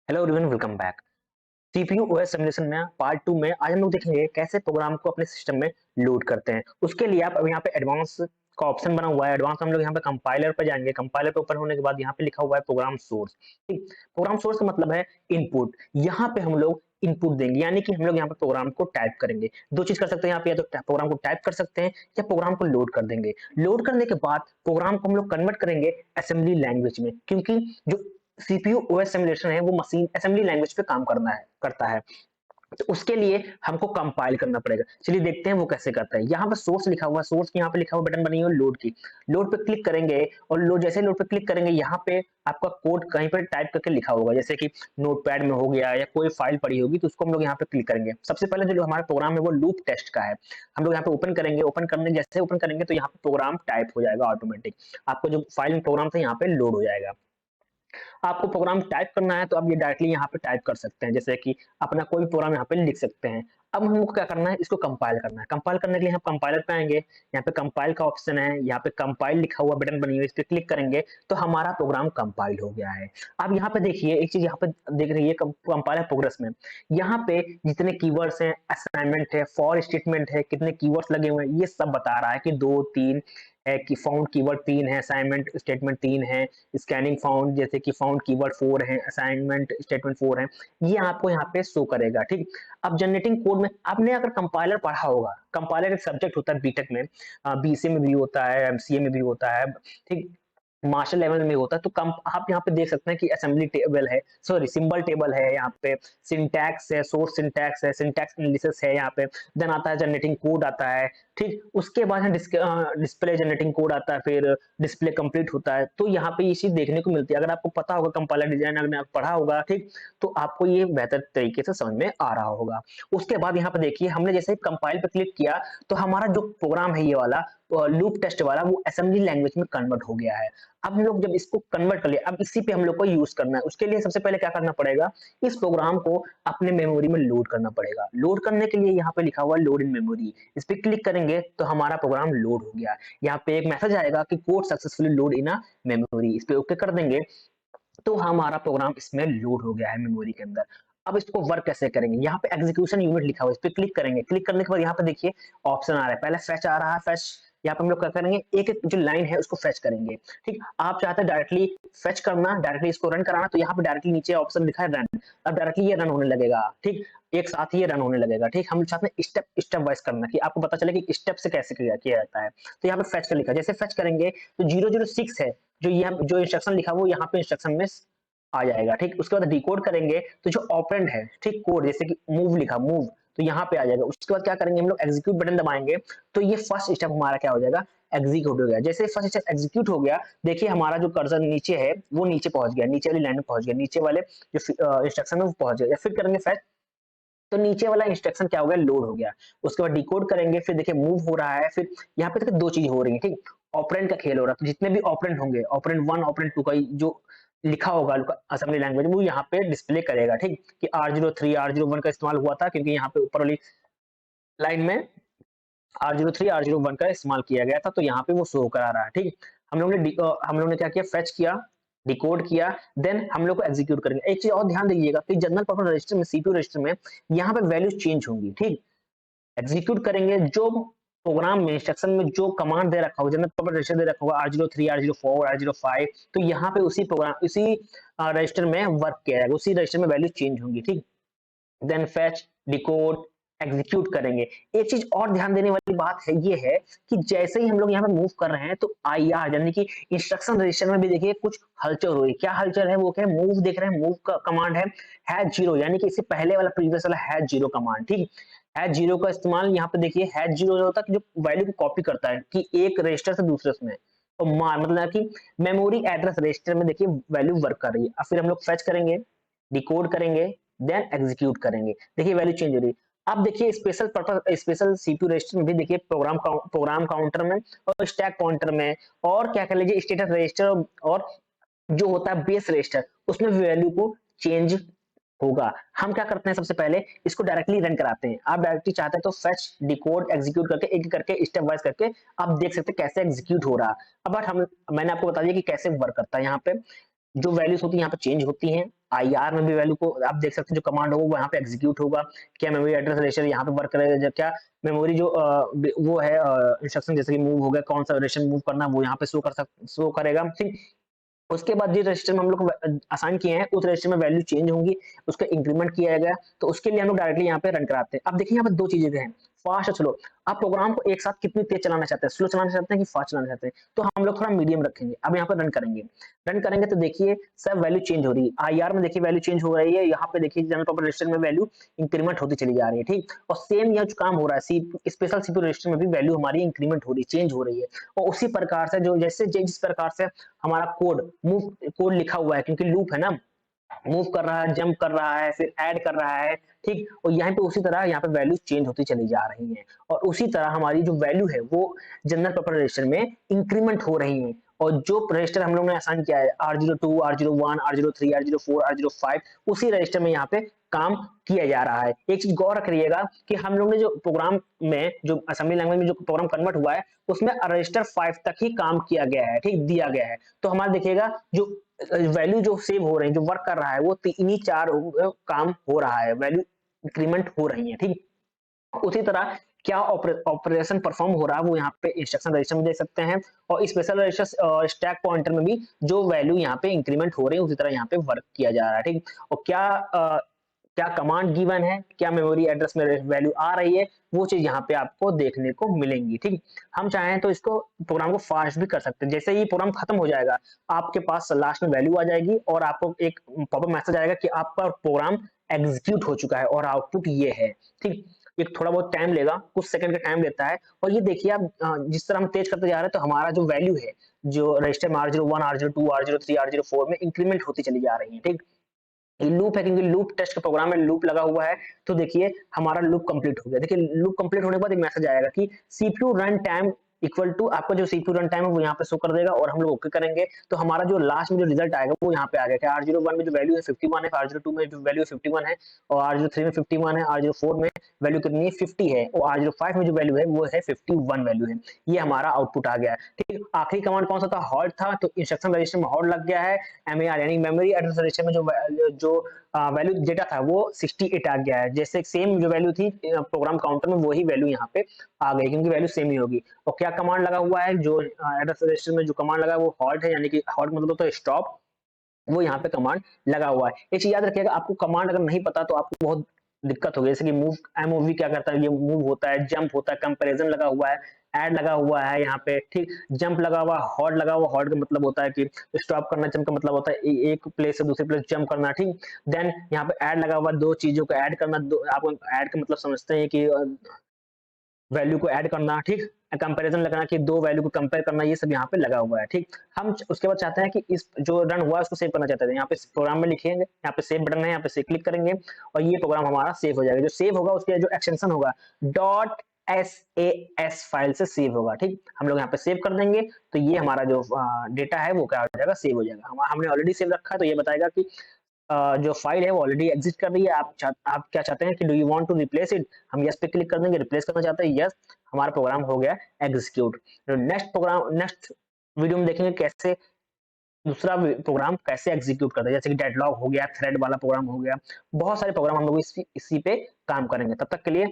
Hello everyone, welcome back. CPU OS simulation में part 2 में आज हम लोग देखेंगे कैसे प्रोग्राम को अपने सिस्टम में लोड करते हैं। उसके लिए आप अब यहाँ पे एडवांस का ऑप्शन बना हुआ है। एडवांस हम लोग यहाँ पे कंपाइलर पे जाएंगे। कंपाइलर पे ओपन होने के बाद यहाँ पे लिखा हुआ है प्रोग्राम सोर्स। ठीक, प्रोग्राम सोर्स का मतलब है इनपुट। यहाँ पे हम लोग इनपुट देंगे, यानी कि हम लोग यहाँ पे प्रोग्राम को टाइप करेंगे। दो चीज कर सकते हैं यहाँ पे, या तो प्रोग्राम को टाइप कर सकते हैं या प्रोग्राम को लोड कर देंगे। लोड करने के बाद प्रोग्राम को हम लोग कन्वर्ट करेंगे असेंबली लैंग्वेज में, क्योंकि जो सीपीयू ओएस सिमुलेशन है वो मशीन असेंबली लैंग्वेज पे काम करता है। तो उसके लिए हमको कंपाइल करना पड़ेगा। चलिए देखते हैं वो कैसे करता है। यहाँ पे सोर्स लिखा हुआ है, सोर्स की यहाँ पे लिखा हुआ बटन बनी हुई है लोड की। लोड पे क्लिक करेंगे और लोड जैसे लोड पे क्लिक करेंगे यहाँ पे आपका कोड कहीं पर टाइप करके लिखा होगा, जैसे कि नोटपैड में हो गया या कोई फाइल पड़ी होगी, तो उसको हम लोग यहाँ पे क्लिक करेंगे। सबसे पहले जो हमारा प्रोग्राम है वो लूप टेस्ट का है। हम लोग यहाँ पे ओपन करेंगे। ओपन करने जैसे ओपन करेंगे तो यहाँ पे प्रोग्राम टाइप हो जाएगा ऑटोमेटिक। आपको जो फाइल में प्रोग्राम था यहाँ पे लोड हो जाएगा। आपको प्रोग्राम टाइप करना है तो आप ये डायरेक्टली यहाँ पे टाइप कर सकते हैं, जैसे कि अपना कोई भी प्रोग्राम यहाँ पे लिख सकते हैं। अब हमको क्या करना है, इसको कंपाइल करना है। कंपाइल करने के लिए हम कंपाइलर पे आएंगे। यहाँ पे कंपाइल का ऑप्शन है, यहाँ पे कंपाइल लिखा हुआ बटन बनी हुई है, इस पे क्लिक करेंगे तो हमारा प्रोग्राम कंपाइल हो गया है। अब यहाँ पे देखिए एक चीज यहाँ पे देख रही है कंपाइलर प्रोग्रेस में। यहाँ पे जितने कीवर्ड्स हैं, असाइनमेंट है, फॉर स्टेटमेंट है, कितने कीवर्ड्स लगे हुए हैं, ये सब बता रहा है कि 2 3 है, कि फाउंड कीवर्ड 3 है, असाइनमेंट स्टेटमेंट 3 है, स्कैनिंग फाउंड जैसे कि फाउंड कीवर्ड 4 है, असाइनमेंट स्टेटमेंट 4 है। ये आपको यहाँ पे शो करेगा। ठीक, अब जनरेटिंग कोड में आपने अगर कंपाइलर पढ़ा होगा, कंपाइलर एक सब्जेक्ट होता है बीटेक में, बीसीए में भी होता है, एमसीए में भी होता है। ठीक, मास्टर लेवल में होता है। तो कम आप यहाँ पे देख सकते हैं कि असेंबली टेबल है, सॉरी सिंबल टेबल है, यहाँ पे सिंटैक्स है, सोर्स सिंटैक्स है, सिंटैक्स एनालिसिस है यहाँ पे। देन आता है जनरेटिंग कोड आता है। ठीक, उसके बाद डिस्प्ले जनरेटिंग कोड आता है, फिर डिस्प्ले कंप्लीट होता है। तो यहाँ पे ये चीज देखने को मिलती है। अगर आपको पता होगा कंपाइलर डिजाइन, अगर आप पढ़ा होगा, ठीक, तो आपको ये बेहतर तरीके से समझ में आ रहा होगा। उसके बाद यहाँ पे देखिए हमने जैसे ही कंपाइल पे क्लिक किया तो हमारा जो प्रोग्राम है ये वाला लूप टेस्ट वाला, वो असेंबली लैंग्वेज में कन्वर्ट हो गया है। अब हम लोग जब इसको कन्वर्ट कर लिया, अब इसी पे हम लोग को यूज करना है। उसके लिए सबसे पहले क्या करना पड़ेगा, इस प्रोग्राम को अपने मेमोरी में लोड करना पड़ेगा। लोड करने के लिए यहाँ पे लिखा हुआ है लोड इन मेमोरी, इस पे क्लिक करेंगे तो हमारा प्रोग्राम लोड हो गया। यहाँ पे एक मैसेज आएगा कि code successfully load in a memory, इस पे ओके कर देंगे तो हमारा प्रोग्राम इसमें लोड हो गया है मेमोरी के अंदर। अब इसको वर्क कैसे करेंगे, यहाँ पे एग्जीक्यूशन यूनिट लिखा हुआ है, इस पे क्लिक करेंगे। क्लिक करने के बाद यहाँ पे देखिए ऑप्शन आ रहा है, पहले फेच आ रहा है। फेच यहाँ पे हम लोग क्या करेंगे, एक एक जो लाइन है उसको फेच करेंगे। ठीक, आप चाहते हैं डायरेक्टली फेच करना, डायरेक्टली इसको रन कराना, तो यहाँ पे डायरेक्टली नीचे ऑप्शन लिखा है रन। अब डायरेक्टली ये रन होने लगेगा। ठीक, एक साथ ही ये रन होने लगेगा। ठीक, हम चाहते हैं स्टेप स्टेप वाइज करना, कि आपको पता चले कि स्टेप से कैसे किया जाता है। तो यहाँ पे फेच का लिखा है, जैसे फेच करेंगे तो 006 है जो ये जो इंस्ट्रक्शन लिखा वो यहाँ पे इंस्ट्रक्शन में आ जाएगा। ठीक, उसके बाद डिकोड करेंगे तो जो ऑपरेंड है, ठीक, कोड जैसे कि मूव लिखा, मूव, तो यहाँ पे आ जाएगा। उसके बाद क्या करेंगे हम लोग, एग्जीक्यूट बटन दबाएंगे तो ये फर्स्ट स्टेप हमारा क्या हो जाएगा, एग्जीक्यूट हो गया। जैसे फर्स्ट स्टेप एग्जीक्यूट हो गया, देखिए हमारा जो कर्सर नीचे है वो नीचे पहुंच गया, नीचे वाली लाइन में पहुंच गया, नीचे वाले जो इंस्ट्रक्शन है वो पहुंच गया। फिर करेंगे फेच तो नीचे वाला इंस्ट्रक्शन क्या हो गया, लोड हो गया। उसके बाद डिकोड करेंगे, फिर देखिए मूव हो रहा है। फिर यहाँ पे देखिए दो चीज हो रही है। ठीक, ऑपरेंड का खेल हो रहा है, तो जितने भी ऑपरेंड होंगे, ऑपरेंड 1 ऑपरेंड 2 का जो लिखा होगा असेंबली लैंग्वेज, वो यहाँ पे डिस्प्ले करेगा। ठीक, कि R03 R01 का इस्तेमाल हुआ था, क्योंकि यहाँ पे ऊपर वाली लाइन में R03 R01 का इस्तेमाल किया गया था, तो यहाँ पे वो शो करा रहा है। ठीक, हम लोग ने क्या किया, फेच किया, डिकोड किया, देन हम लोग को एग्जीक्यूट करेंगे। एक चीज और ध्यान दीजिएगा कि जनरल पर्पस रजिस्टर में, सीपीयू रजिस्टर में यहाँ पे वैल्यूज चेंज होंगी। ठीक, एग्जीक्यूट करेंगे जो प्रोग्राम में इंस्ट्रक्शन में जो कमांड दे रखा होगा, जनरल पर्पस रजिस्टर दे रखा होगा R03 R04 R05, तो यहाँ पे उसी प्रोग्राम उसी रजिस्टर में वर्क किया जाएगा, उसी रजिस्टर में वैल्यू चेंज होंगी। ठीक, देन फेच, डिकोड, एग्जीक्यूट करेंगे। एक चीज और ध्यान देने वाली बात है, ये है कि जैसे ही हम लोग यहाँ पे मूव कर रहे हैं तो IR यानी कि इंस्ट्रक्शन रजिस्टर में भी देखिए कुछ हलचल हो रही है। क्या हलचल है, वो क्या है, मूव देख रहे हैं, मूव का कमांड है जीरो, यानी कि इससे पहले वाला प्रीवियस वाला है जीरो कमांड। ठीक, है जीरो का इस्तेमाल यहाँ पे देखिए, है जीरो जो होता है कि जो वैल्यू को कॉपी करता है कि एक रजिस्टर से दूसरे में, तो मतलब कि मेमोरी एड्रेस रजिस्टर में देखिए वैल्यू वर्क कर रही है। अब फिर हम लोग फेच करेंगे, डिकोड करेंगे, देन एग्जीक्यूट करेंगे, देखिए वैल्यू चेंज हो रही है। अब देखिए special purpose special CPU register में भी देखिए प्रोग्राम काउंटर में और स्टैक पॉइंटर में, और क्या कर लीजिए स्टेटस रजिस्टर, और जो होता है बेस रजिस्टर, उसमें वैल्यू को चेंज होगा। हम क्या करते हैं, सबसे पहले इसको डायरेक्टली रन कराते हैं। आप डायरेक्टली चाहते हैं तो फेच, डिकोड, एग्जीक्यूट करके एक करके स्टेप वाइज करके आप देख सकते हैं कैसे एग्जीक्यूट हो रहा है। अब बट हम मैंने आपको बता दिया कि कैसे वर्क करता है। यहाँ पे जो वैल्यूज होती है यहाँ पे चेंज होती हैं। आईआर में भी वैल्यू को आप देख सकते हैं, जो कमांड होगा वो यहाँ पे एग्जीक्यूट होगा। क्या मेमोरी एड्रेस रजिस्टर यहाँ पे वर्क करेगा, क्या मेमोरी जो वो है इंस्ट्रक्शन जैसे कि मूव हो गया, कौन सा रजिस्टर मूव करना है वो यहाँ पे शो करेगा। ठीक, उसके बाद जिस रजिस्टर में हम लोग असाइन किए हैं उस रजिस्टर में वैल्यू चेंज होंगी, उसका इंक्रीमेंट किया गया, तो उसके लिए हम लोग डायरेक्टली यहाँ पे रन कराते हैं। अब देखिए यहाँ पे दो चीजें हैं, फास्ट और स्लो। आप प्रोग्राम को एक साथ कितनी तेज चलाना चाहते हैं, स्लो चलाना चाहते हैं कि फास्ट चलाना चाहते हैं, तो हम लोग थोड़ा मीडियम रखेंगे। अब यहाँ पे रन करेंगे तो देखिए सब वैल्यू चेंज हो रही है। आईआर में देखिए वैल्यू चेंज हो रही है, यहाँ पे देखिए जनरल पर्पस रजिस्टर में वैल्यू इंक्रीमेंट होती चली जा रही है। ठीक, और सेम यह जो काम हो रहा है स्पेशल सीपीयू रजिस्टर में भी वैल्यू हमारी इंक्रीमेंट हो रही है, चेंज हो रही है। और उसी प्रकार से जो जैसे जिस प्रकार से हमारा कोड लिखा हुआ है, क्योंकि लूप है ना, मूव कर रहा है, जंप कर रहा है, फिर ऐड कर रहा है। ठीक, और यहाँ पे उसी तरह यहाँ पे वैल्यू चेंज होती चली जा रही है, और उसी तरह हमारी जो वैल्यू है वो जनरल पर्पस रजिस्टर में इंक्रीमेंट हो रही है। और जो रजिस्टर हम लोग ने असाइन किया है R02, R01, R03, R04, R05, उसी रजिस्टर में यहाँ पे काम किया जा रहा है। एक चीज गौर रखिएगा कि हम लोग ने जो प्रोग्राम में, जो असेंबली लैंग्वेज में जो प्रोग्राम कन्वर्ट हुआ है उसमें रजिस्टर 5 तक ही काम किया गया है। ठीक, दिया गया है। तो हमारा देखिएगा जो वैल्यू जो सेव हो रहे हैं, जो वर्क कर रहा है, वो तीन ही चार काम हो रहा है, वैल्यू इंक्रीमेंट हो रही है। ठीक, उसी तरह क्या ऑपरेशन परफॉर्म हो रहा है वो यहाँ पे इंस्ट्रक्शन रजिस्टर में देख सकते हैं, और स्पेशल रजिस्टर स्टैक पॉइंटर में भी जो वैल्यू यहाँ पे इंक्रीमेंट हो रही है उसी तरह यहाँ पे वर्क किया जा रहा है। ठीक, और क्या कमांड गिवन है, क्या मेमोरी एड्रेस में वैल्यू आ रही है, वो चीज यहाँ पे आपको देखने को मिलेंगी। ठीक, हम चाहें तो इसको प्रोग्राम को फास्ट भी कर सकते हैं। जैसे ही प्रोग्राम खत्म हो जाएगा आपके पास लास्ट में वैल्यू आ जाएगी और आपको एक पॉपअप मैसेज आएगा कि आपका प्रोग्राम एग्जीक्यूट हो चुका है और आउटपुट ये है। ठीक, एक थोड़ा बहुत टाइम लेगा, कुछ सेकंड का टाइम लेता है। और ये देखिए आप जिस तरह हम तेज करते जा रहे हैं तो हमारा जो वैल्यू है, जो रजिस्टर में R01, R02, R03, R04 में इंक्रीमेंट होती चली जा रही है। ठीक, ये लूप है, क्योंकि लूप टेस्ट का प्रोग्राम में लूप लगा हुआ है। तो देखिए हमारा लूप कंप्लीट हो गया। देखिए लूप कंप्लीट होने के बाद एक मैसेज आएगा कि CPU run time equal to, आपका जो सीपीयू रन टाइम है वो यहाँ पे शो कर देगा, और हम लोग ओके करेंगे तो हमारा जो लास्ट में जो रिजल्ट आएगा वो यहाँ पे आ गया कि R01 में जो वैल्यू है 51 है, R02 में जो वैल्यू है 51 है, और R03 में 51 है, R04 में वैल्यू कितनी है 50 है, और R05 में जो वैल्यू है वो है 51 वैल्यू है। ये हमारा आउटपुट आ गया। ठीक, आखिरी कमांड कौन सा था, हॉल्ट था, तो इंस्ट्रक्शन रजिस्टर में हॉल्ट लग गया है। MAR यानी मेमोरी एड्रेस रजिस्टर में जो वैल्यू डेटा था वो 68 आ गया है। जैसे सेम जो वैल्यू थी प्रोग्राम काउंटर में वही वैल्यू यहाँ पे आ गई, क्योंकि वैल्यू सेम ही होगी। और क्या कमांड लगा हुआ है, जो एड्रेस रजिस्टर में जो कमांड लगा है वो हॉल्ट है, यानी कि हॉल्ट मतलब होता है स्टॉप, वो यहाँ पे कमांड लगा हुआ है। एक चीज याद रखिएगा, आपको कमांड अगर नहीं पता तो आपको बहुत दिक्कत होगी। जैसे कि मूव, एमओवी क्या करता है, ये मूव होता है, जंप होता है, कंपैरिजन लगा हुआ है, ऐड लगा हुआ है यहाँ पे। ठीक, जंप लगा हुआ, हॉल्ट लगा हुआ, हॉल्ट का मतलब होता है कि स्टॉप करना, जंप का मतलब होता है एक प्लेस से दूसरे प्लेस जंप करना। ठीक, देन यहाँ पे ऐड लगा हुआ, दो चीजों को ऐड करना। आप ऐड का मतलब समझते हैं कि वैल्यू को ऐड करना। ठीक, कंपैरिजन लगाना कि दो वैल्यू को कंपेयर करना, ये सब यहाँ पे लगा हुआ है। ठीक, हम उसके बाद चाहते हैं कि इस जो रन हुआ है उसको सेव करना चाहते हैं, यहाँ पे प्रोग्राम में लिखेंगे, यहाँ पे सेव बटन है, यहाँ पे से क्लिक करेंगे और ये प्रोग्राम हमारा सेव हो जाएगा। जो सेव होगा उसके जो एक्सटेंशन होगा .sas फाइल से सेव होगा। ठीक, हम लोग यहाँ पे सेव कर देंगे तो ये हमारा जो डेटा है वो क्या हो जाएगा, सेव हो जाएगा। हमने ऑलरेडी सेव रखा है तो ये बताएगा कि जो फाइल है वो ऑलरेडी एग्जिस्ट कर रही है। आप क्या चाहते हैं कि do you want to replace it, हम यस पे क्लिक कर देंगे। रिप्लेस करना चाहते हैं, यस, हमारा प्रोग्राम हो गया एग्जीक्यूट। नेक्स्ट वीडियो में देखेंगे कैसे दूसरा प्रोग्राम कैसे एग्जीक्यूट करते हैं, जैसे कि डेडलॉक हो गया, थ्रेड वाला प्रोग्राम हो गया, बहुत सारे प्रोग्राम हम लोग इसी पे काम करेंगे। तब तक के लिए